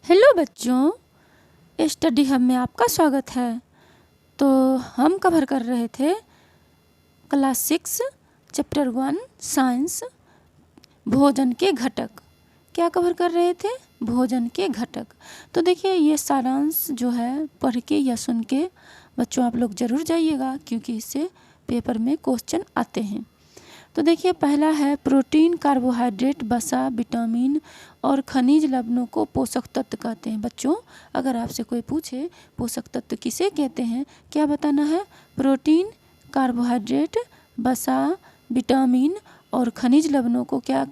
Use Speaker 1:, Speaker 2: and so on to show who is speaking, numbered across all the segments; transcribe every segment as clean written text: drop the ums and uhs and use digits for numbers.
Speaker 1: Hello बच्चों, study hub में आपका स्वागत है। तो हम कवर कर रहे थे क्लास 6 चैप्टर 1 साइंस भोजन के घटक। क्या कवर कर रहे थे? भोजन के घटक। तो देखिए ये सारांश जो है पढ़ के या सुन के बच्चों आप लोग ज़रूर जाइएगा, क्योंकि इससे पेपर में क्वेश्चन आते हैं। तो देखिए पहला है प्रोटीन, कार्बोहाइड्रेट, वसा, विटामिन और खनिज लवणों को पोषक तत्व कहते हैं। बच्चों अगर आपसे कोई पूछे पोषक तत्व किसे कहते हैं, क्या बताना है? प्रोटीन, कार्बोहाइड्रेट, वसा, विटामिन और खनिज लवणों को क्या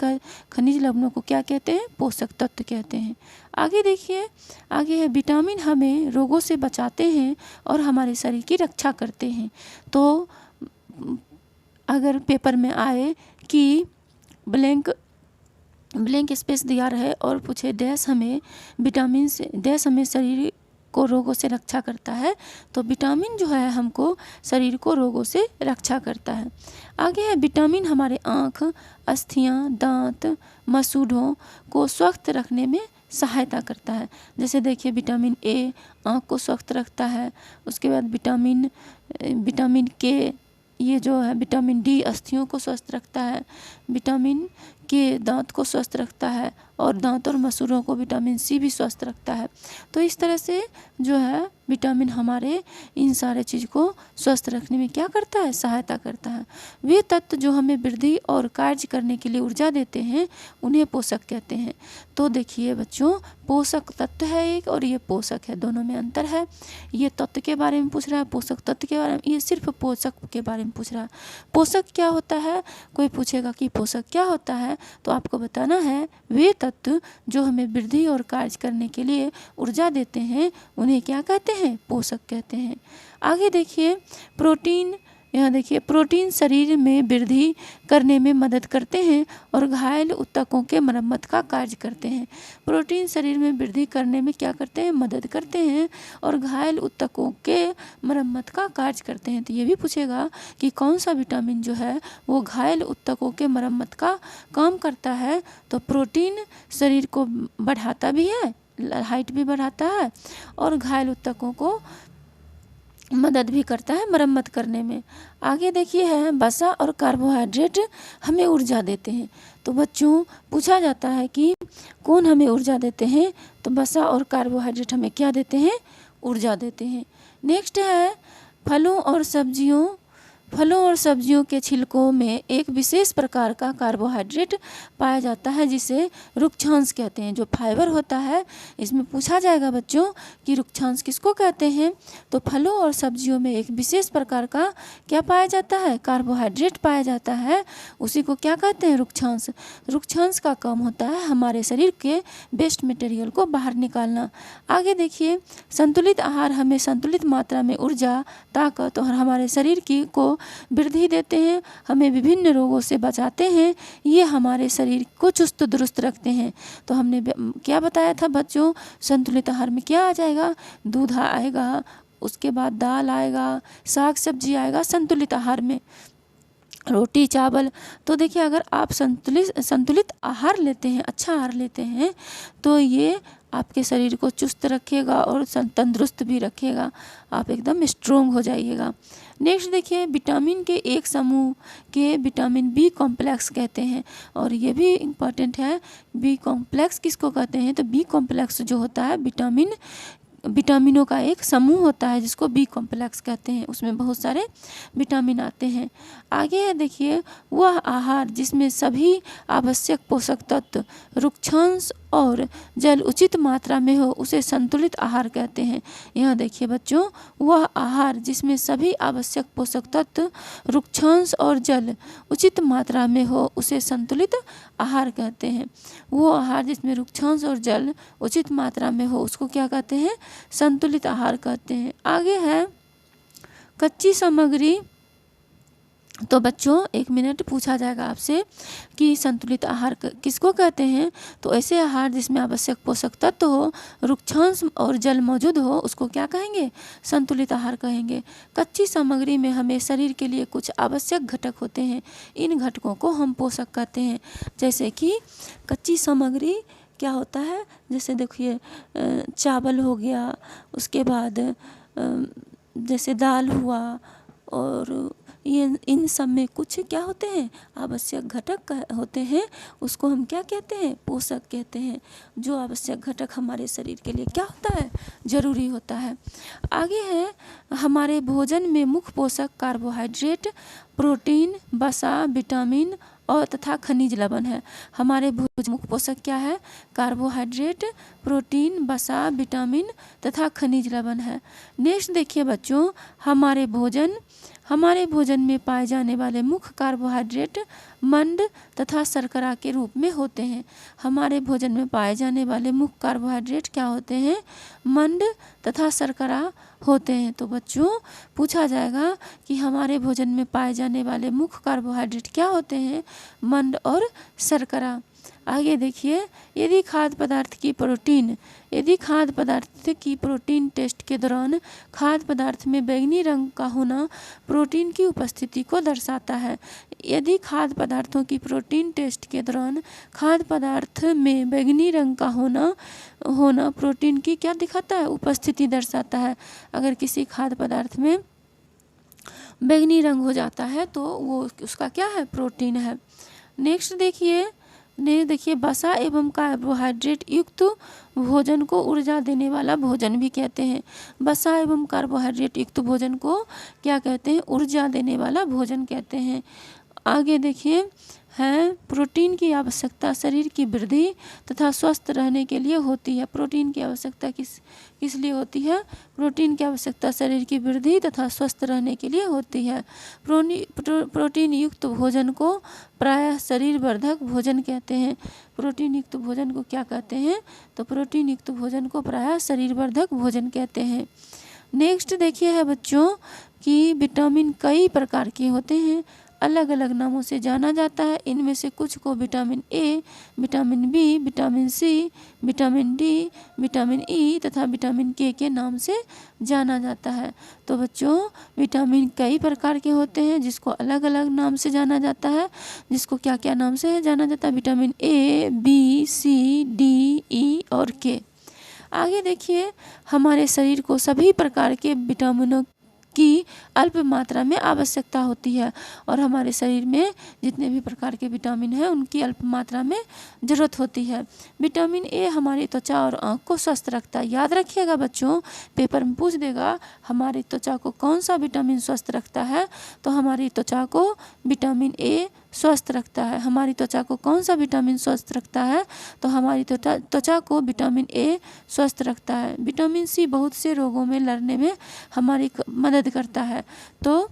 Speaker 1: कहते हैं? पोषक तत्व कहते हैं। आगे देखिए, आगे है विटामिन हमें रोगों से बचाते हैं और हमारे शरीर की रक्षा करते हैं। तो अगर पेपर में आए कि ब्लैंक स्पेस दिया रहे और पूछे डैश हमें विटामिन से, डैश हमें शरीर को रोगों से रक्षा करता है, तो विटामिन जो है हमको शरीर को रोगों से रक्षा करता है। आगे है विटामिन हमारे आँख, अस्थियाँ, दांत, मसूड़ों को स्वस्थ रखने में सहायता करता है। जैसे देखिए विटामिन ए आँख को स्वस्थ रखता है। उसके बाद विटामिन के ये जो है विटामिन डी अस्थियों को स्वस्थ रखता है। विटामिन के दांत को स्वस्थ रखता है और दांत और मसूड़ों को विटामिन सी भी स्वस्थ रखता है। तो इस तरह से जो है विटामिन हमारे इन सारे चीज़ को स्वस्थ रखने में क्या करता है? सहायता करता है। वे तत्व जो हमें वृद्धि और कार्य करने के लिए ऊर्जा देते हैं उन्हें पोषक कहते हैं। तो देखिए बच्चों, पोषक तत्व है एक और ये पोषक है, दोनों में अंतर है। ये तत्व के बारे में पूछ रहा है, पोषक तत्व के बारे में, ये सिर्फ पोषक के बारे में पूछ रहा है। पोषक क्या होता है? कोई पूछेगा कि पोषक क्या होता है, तो आपको बताना है वे तत्व जो हमें वृद्धि और कार्य करने के लिए ऊर्जा देते हैं उन्हें क्या कहते हैं? पोषक कहते हैं। आगे देखिए प्रोटीन, यहाँ देखिए प्रोटीन शरीर में वृद्धि करने में मदद करते हैं और घायल ऊतकों के मरम्मत का कार्य करते हैं। प्रोटीन शरीर में वृद्धि करने में क्या करते हैं? मदद करते हैं और घायल ऊतकों के मरम्मत का कार्य करते हैं। तो ये भी पूछेगा कि कौन सा विटामिन जो है वो घायल ऊतकों के मरम्मत का काम करता है। तो प्रोटीन शरीर को बढ़ाता भी है, हाइट भी बढ़ाता है और घायल ऊतकों को मदद भी करता है मरम्मत करने में। आगे देखिए है वसा और कार्बोहाइड्रेट हमें ऊर्जा देते हैं। तो बच्चों पूछा जाता है कि कौन हमें ऊर्जा देते हैं, तो वसा और कार्बोहाइड्रेट हमें क्या देते हैं? ऊर्जा देते हैं। नेक्स्ट है फलों और सब्जियों के छिलकों में एक विशेष प्रकार का कार्बोहाइड्रेट पाया जाता है जिसे रुक्षांश कहते हैं। जो फाइबर होता है, इसमें पूछा जाएगा बच्चों कि रुक्षांश किसको कहते हैं। तो फलों और सब्जियों में एक विशेष प्रकार का क्या पाया जाता है? कार्बोहाइड्रेट पाया जाता है, उसी को क्या कहते हैं? रुक्षांश। रुक्षांश का काम होता है हमारे शरीर के वेस्ट मटेरियल को बाहर निकालना। आगे देखिए संतुलित आहार हमें संतुलित मात्रा में ऊर्जा, ताकत और हमारे शरीर को वृद्धि देते हैं, हमें विभिन्न रोगों से बचाते हैं, ये हमारे शरीर को चुस्त दुरुस्त रखते हैं। तो हमने क्या बताया था बच्चों? संतुलित आहार में क्या आ जाएगा? दूध आएगा, उसके बाद दाल आएगा, साग सब्जी आएगा संतुलित आहार में, रोटी चावल। तो देखिए अगर आप संतुलित आहार लेते हैं, अच्छा आहार लेते हैं, तो ये आपके शरीर को चुस्त रखेगा और तंदुरुस्त भी रखेगा, आप एकदम स्ट्रोंग हो जाइएगा। नेक्स्ट देखिए विटामिन के एक समूह के विटामिन बी कॉम्प्लेक्स कहते हैं, और ये भी इम्पॉर्टेंट है। बी कॉम्प्लेक्स किसको कहते हैं? तो बी कॉम्प्लेक्स जो होता है विटामिनों का एक समूह होता है जिसको बी कॉम्प्लेक्स कहते हैं, उसमें बहुत सारे विटामिन आते हैं। आगे देखिए वह आहार जिसमें सभी आवश्यक पोषक तत्व, रुक्षांश और जल उचित मात्रा में हो उसे संतुलित आहार कहते हैं। यहाँ देखिए बच्चों, वह आहार जिसमें सभी आवश्यक पोषक तत्व, रुक्षांश और जल उचित मात्रा में हो उसे संतुलित आहार कहते हैं। वो आहार जिसमें रुक्षांश और जल उचित मात्रा में हो उसको क्या कहते हैं? संतुलित आहार कहते हैं। आगे है कच्ची सामग्री। तो बच्चों 1 मिनट पूछा जाएगा आपसे कि संतुलित आहार किसको कहते हैं, तो ऐसे आहार जिसमें आवश्यक पोषक तत्व हो, रुक्षांश और जल मौजूद हो उसको क्या कहेंगे? संतुलित आहार कहेंगे। कच्ची सामग्री में हमें शरीर के लिए कुछ आवश्यक घटक होते हैं, इन घटकों को हम पोषक कहते हैं। जैसे कि कच्ची सामग्री क्या होता है, जैसे देखिए चावल हो गया, उसके बाद जैसे दाल हुआ, और ये इन सब में कुछ क्या होते हैं, आवश्यक घटक होते हैं। उसको हम क्या कहते हैं, पोषक कहते हैं। जो आवश्यक घटक हमारे शरीर के लिए क्या होता है, जरूरी होता है। आगे है, हमारे भोजन में मुख्य पोषक कार्बोहाइड्रेट, प्रोटीन, वसा, विटामिन और तथा खनिज लवण है। हमारे भोजन मुख्य पोषक क्या है, कार्बोहाइड्रेट, प्रोटीन, वसा, विटामिन तथा खनिज लवण है। नेक्स्ट देखिए बच्चों, हमारे भोजन में पाए जाने वाले मुख्य कार्बोहाइड्रेट मंड तथा शर्करा के रूप में होते हैं। हमारे भोजन में पाए जाने वाले मुख्य कार्बोहाइड्रेट क्या होते हैं, मंड तथा शर्करा होते हैं। तो बच्चों पूछा जाएगा कि हमारे भोजन में पाए जाने वाले मुख्य कार्बोहाइड्रेट क्या होते हैं, मंड और शर्करा। आगे देखिए, यदि खाद्य पदार्थ की प्रोटीन टेस्ट के दौरान खाद्य पदार्थ में बैंगनी रंग का होना प्रोटीन की उपस्थिति को दर्शाता है। यदि खाद्य पदार्थों की प्रोटीन टेस्ट के दौरान खाद्य पदार्थ में बैंगनी रंग का होना प्रोटीन की क्या दिखाता है, उपस्थिति दर्शाता है। अगर किसी खाद्य पदार्थ में बैंगनी रंग हो जाता है तो वो उसका क्या है, प्रोटीन है। नेक्स्ट देखिए, वसा एवं कार्बोहाइड्रेट युक्त भोजन को ऊर्जा देने वाला भोजन भी कहते हैं। वसा एवं कार्बोहाइड्रेट युक्त भोजन को क्या कहते हैं, ऊर्जा देने वाला भोजन कहते हैं। आगे देखिए है, प्रोटीन की आवश्यकता शरीर की वृद्धि तथा स्वस्थ रहने के लिए होती है। प्रोटीन की आवश्यकता किस लिए होती है, प्रोटीन की आवश्यकता शरीर की वृद्धि तथा स्वस्थ रहने के लिए होती है। प्रोटीन युक्त भोजन को प्रायः शरीर वर्धक भोजन कहते हैं। प्रोटीन युक्त भोजन को क्या कहते हैं, तो प्रोटीन युक्त भोजन को प्रायः शरीर वर्धक भोजन कहते हैं। नेक्स्ट देखिए है बच्चों कि विटामिन कई प्रकार के होते हैं, अलग अलग नामों से जाना जाता है। इनमें से कुछ को vitamin A, vitamin B, vitamin C, vitamin D, vitamin E तथा विटामिन के नाम से जाना जाता है। तो बच्चों विटामिन कई प्रकार के होते हैं जिसको अलग अलग नाम से जाना जाता है। जिसको क्या क्या नाम से जाना जाता है, vitamin A, B, C, D, E और के। आगे देखिए, हमारे शरीर को सभी प्रकार के विटामिनों की अल्प मात्रा में आवश्यकता होती है, और हमारे शरीर में जितने भी प्रकार के विटामिन हैं उनकी अल्प मात्रा में ज़रूरत होती है। विटामिन ए हमारी त्वचा और आँख को स्वस्थ रखता है। याद रखिएगा बच्चों, पेपर में पूछ देगा हमारी त्वचा को कौन सा विटामिन स्वस्थ रखता है, तो हमारी त्वचा को विटामिन ए स्वस्थ रखता है। हमारी त्वचा को कौन सा विटामिन स्वस्थ रखता है, तो हमारी त्वचा को विटामिन ए स्वस्थ रखता है। विटामिन सी बहुत से रोगों में लड़ने में हमारी मदद करता है। तो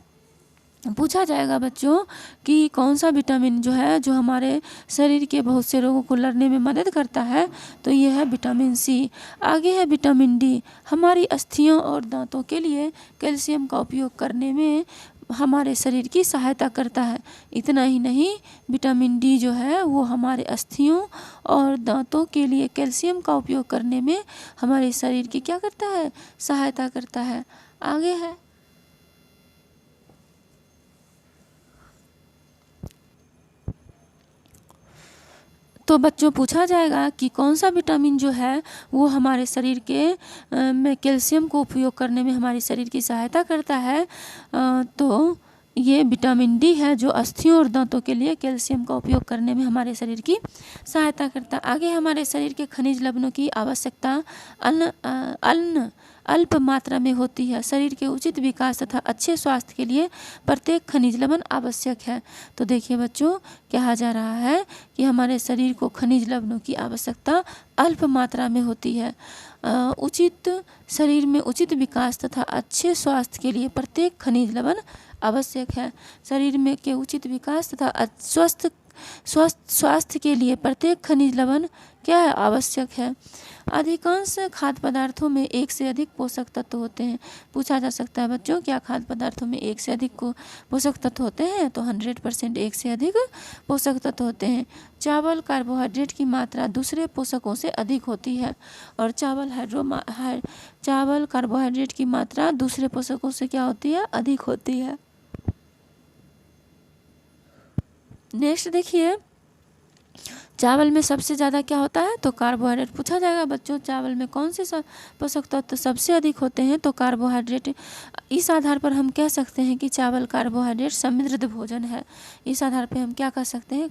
Speaker 1: पूछा जाएगा बच्चों कि कौन सा विटामिन जो है जो हमारे शरीर के बहुत से रोगों को लड़ने में मदद करता है, तो ये है विटामिन सी। आगे है विटामिन डी, हमारी अस्थियों और दांतों के लिए कैल्शियम का उपयोग करने में हमारे शरीर की सहायता करता है। इतना ही नहीं, विटामिन डी जो है वो हमारे अस्थियों और दांतों के लिए कैल्शियम का उपयोग करने में हमारे शरीर की क्या करता है, सहायता करता है। आगे है, तो बच्चों पूछा जाएगा कि कौन सा विटामिन जो है वो हमारे शरीर के में कैल्शियम को उपयोग करने में हमारे शरीर की सहायता करता है। तो ये विटामिन डी है जो अस्थियों और दांतों के लिए कैल्शियम का उपयोग करने में हमारे शरीर की सहायता करता है। आगे हमारे शरीर के खनिज लवणों की आवश्यकता अल्प मात्रा में होती है। शरीर के उचित विकास तथा अच्छे स्वास्थ्य के लिए प्रत्येक खनिज लवण आवश्यक है। तो देखिए बच्चों, कहा जा रहा है कि हमारे शरीर को खनिज लवणों की आवश्यकता अल्प मात्रा में होती है। शरीर में उचित विकास तथा अच्छे स्वास्थ्य के लिए प्रत्येक खनिज लवण आवश्यक है। शरीर में के उचित विकास तथा स्वस्थ स्वास्थ्य के लिए प्रत्येक खनिज लवण क्या है, आवश्यक है। अधिकांश खाद्य पदार्थों में एक से अधिक पोषक तत्व होते हैं। पूछा जा सकता है बच्चों, क्या खाद्य पदार्थों में एक से अधिक पोषक तत्व होते हैं, तो 100% एक से अधिक पोषक तत्व होते हैं। चावल कार्बोहाइड्रेट की मात्रा दूसरे पोषकों से अधिक होती है, और चावल कार्बोहाइड्रेट की मात्रा दूसरे पोषकों से क्या होती है, अधिक होती है। नेक्स्ट देखिए, चावल में सबसे ज़्यादा क्या होता है, तो कार्बोहाइड्रेट। पूछा जाएगा बच्चों चावल में कौन से पोषक तत्व सबसे अधिक होते हैं, तो कार्बोहाइड्रेट। इस आधार पर हम कह सकते हैं कि चावल कार्बोहाइड्रेट समृद्ध भोजन है। इस आधार पर हम क्या कह सकते हैं,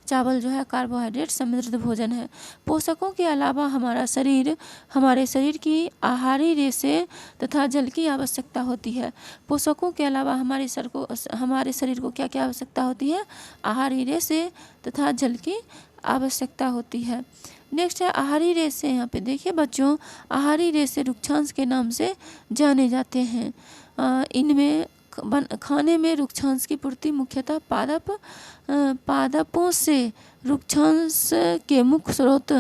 Speaker 1: चावल जो है कार्बोहाइड्रेट समृद्ध भोजन है। पोषकों के अलावा हमारे शरीर की आहारी रेशे तथा जल की आवश्यकता होती है। पोषकों के अलावा हमारे शरीर को क्या क्या आवश्यकता होती है, आहारी रेशे तथा जल की आवश्यकता होती है। नेक्स्ट है आहारी रेशे। यहाँ पे देखिए बच्चों, आहारी रेशे रुक्षांश के नाम से जाने जाते हैं। इनमें खाने में रुक्षांश की पूर्ति मुख्यतः पादपों से। रुक्षांश के मुख्य स्रोत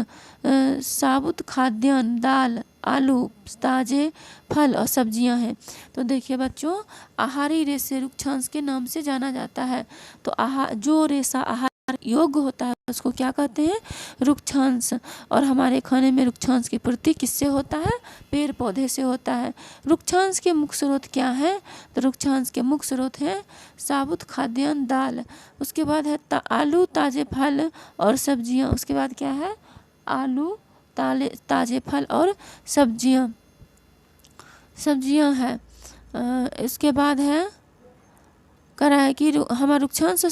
Speaker 1: साबुत खाद्यान्न, दाल, आलू, ताजे फल और सब्जियां हैं। तो देखिए बच्चों, आहारी रेशे रुक्षांश के नाम से जाना जाता है। तो जो रेशा आहार योग्य होता है उसको क्या कहते हैं, रुक्षांश। और हमारे खाने में रुक्षांश की पूर्ति किससे होता है, पेड़ पौधे से होता है। रुक्षांश के मुख्य स्रोत क्या है, तो रुक्षांश के मुख्य स्रोत हैं साबुत खाद्यान्न, दाल, उसके बाद है आलू, ताजे फल और सब्जियां। उसके बाद क्या है, आलू, ताजे फल और सब्जियां हैं। इसके बाद है करा है कि हमारा रुक्षांश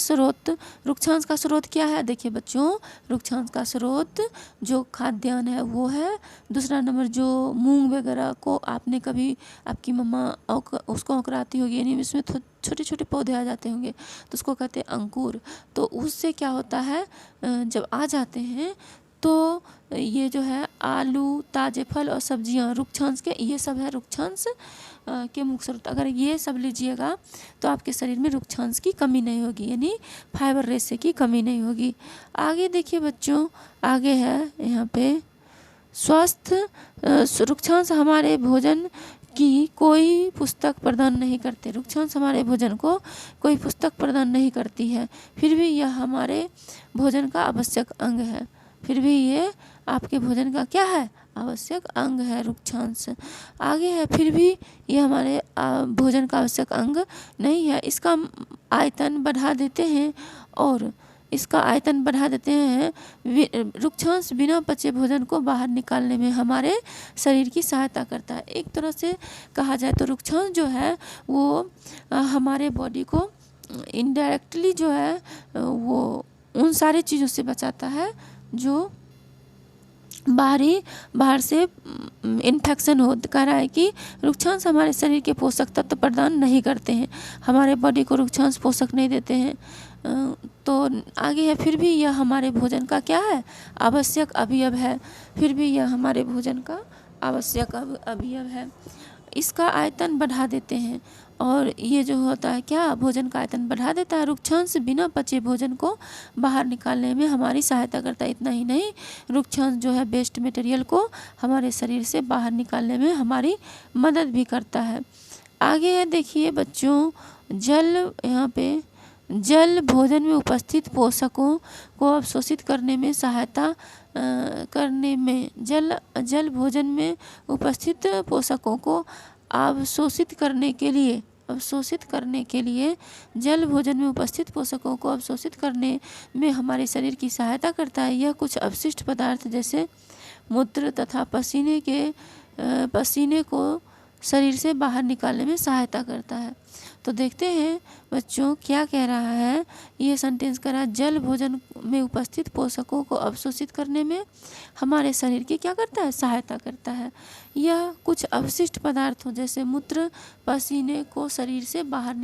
Speaker 1: का स्रोत क्या है। देखिए बच्चों, रुक्षांश का स्रोत जो खाद्यान्न है वो है। दूसरा नंबर जो मूंग वगैरह को आपने कभी आपकी मम्मा उसको अंकुराती होगी, यानी इसमें छोटे छोटे पौधे आ जाते होंगे तो उसको कहते हैं अंकुर। तो उससे क्या होता है, जब आ जाते हैं तो ये जो है आलू, ताजे फल और सब्जियां रुक्षांश के, ये सब है रुक्षांश के मुख्य स्रोत। अगर ये सब लीजिएगा तो आपके शरीर में रुक्षांश की कमी नहीं होगी, यानी फाइबर रेशे की कमी नहीं होगी। आगे देखिए बच्चों, आगे है यहाँ पे स्वास्थ्य। रुक्षांश हमारे भोजन की कोई पुस्तक प्रदान नहीं करते। रुक्षांश हमारे भोजन को कोई पुस्तक प्रदान नहीं करती है, फिर भी यह हमारे भोजन का आवश्यक अंग है। फिर भी ये आपके भोजन का क्या है, आवश्यक अंग है रुक्षांश। आगे है, फिर भी ये हमारे भोजन का आवश्यक अंग नहीं है। इसका आयतन बढ़ा देते हैं रुक्षांश बिना पचे भोजन को बाहर निकालने में हमारे शरीर की सहायता करता है। एक तरह से कहा जाए तो रुक्षांश जो है वो हमारे बॉडी को इनडायरेक्टली जो है वो उन सारी चीज़ों से बचाता है जो बाहर से इन्फेक्शन हो। कह रहा है कि रुक्षांश हमारे शरीर के पोषक तत्व प्रदान नहीं करते हैं, हमारे बॉडी को रुक्षांश पोषक नहीं देते हैं। तो आगे है, फिर भी यह हमारे भोजन का क्या है, आवश्यक अवयव है। फिर भी यह हमारे भोजन का आवश्यक अवयव है। इसका आयतन बढ़ा देते हैं, और ये जो होता है क्या, भोजन का आयतन बढ़ा देता है। रुक्षांश बिना पचे भोजन को बाहर निकालने में हमारी सहायता करता है। इतना ही नहीं, रुक्षांश जो है वेस्ट मटेरियल को हमारे शरीर से बाहर निकालने में हमारी मदद भी करता है। आगे है देखिए बच्चों, जल। यहाँ पे जल भोजन में उपस्थित पोषकों को अवशोषित करने में सहायता करने में जल भोजन में उपस्थित पोषकों को अवशोषित करने के लिए जल भोजन में उपस्थित पोषकों को अवशोषित करने में हमारे शरीर की सहायता करता है। यह कुछ अवशिष्ट पदार्थ जैसे मूत्र तथा पसीने को शरीर से बाहर निकालने में सहायता करता है। तो देखते हैं बच्चों क्या कह रहा है, ये सेंटेंस कह रहा है, जल भोजन में उपस्थित पोषकों को अवशोषित करने में हमारे शरीर की क्या करता है, सहायता करता है। यह कुछ अवशिष्ट पदार्थों जैसे मूत्र, पसीने को शरीर से बाहर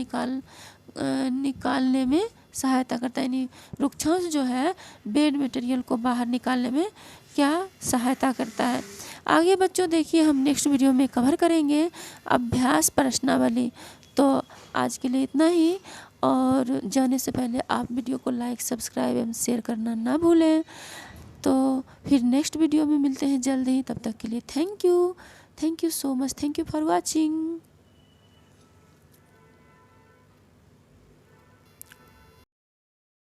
Speaker 1: निकालने में सहायता करता है। यानी रुक्षांश जो है डेड मटेरियल को बाहर निकालने में क्या सहायता करता है। आगे बच्चों देखिए, हम नेक्स्ट वीडियो में कवर करेंगे अभ्यास प्रश्नावली। तो आज के लिए इतना ही, और जाने से पहले आप वीडियो को लाइक, सब्सक्राइब एवं शेयर करना ना भूलें। तो फिर नेक्स्ट वीडियो में मिलते हैं जल्द ही, तब तक के लिए thank you so much, thank you for watching.